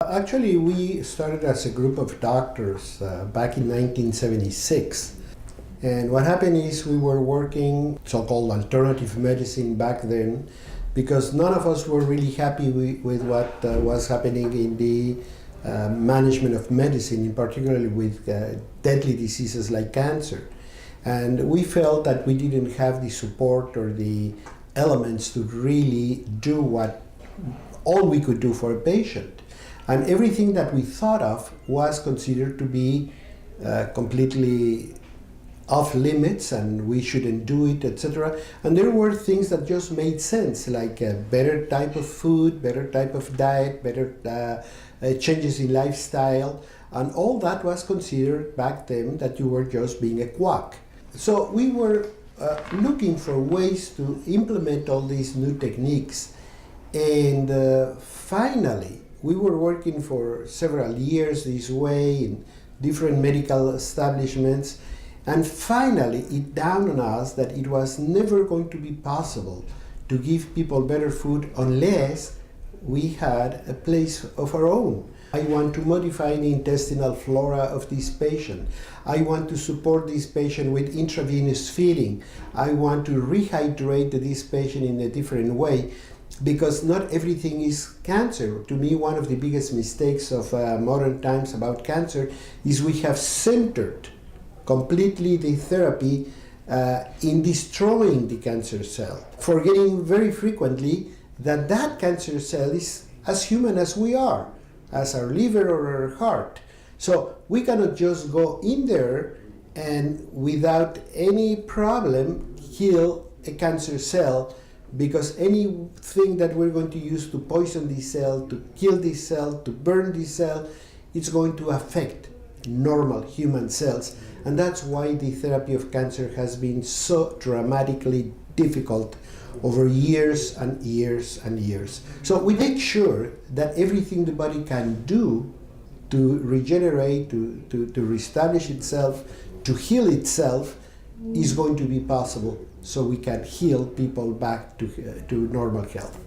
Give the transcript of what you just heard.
Actually, we started as a group of doctors back in 1976. And what happened is we were working so-called alternative medicine back then because none of us were really happy with what was happening in the management of medicine, in particular with deadly diseases like cancer. And we felt that we didn't have the support or the elements to really do what all we could do for a patient. And everything that we thought of was considered to be completely off limits and we shouldn't do it, etc. And there were things that just made sense, like a better type of food, better type of diet, better changes in lifestyle, and all that was considered back then that you were just being a quack. So we were looking for ways to implement all these new techniques, and finally we were working for several years this way in different medical establishments, and finally it dawned on us that it was never going to be possible to give people better food unless we had a place of our own. I want to modify the intestinal flora of this patient. I want to support this patient with intravenous feeding. I want to rehydrate this patient in a different way, because not everything is cancer. To me, one of the biggest mistakes of modern times about cancer is we have centered completely the therapy in destroying the cancer cell, forgetting very frequently that that cancer cell is as human as we are, as our liver or our heart. So we cannot just go in there and without any problem kill a cancer cell, because anything that we're going to use to poison this cell, to kill this cell, to burn this cell, it's going to affect normal human cells. And that's why the therapy of cancer has been so dramatically difficult over years and years and years. So we make sure that everything the body can do to regenerate, to reestablish itself, to heal itself, is going to be possible, so we can heal people back to normal health.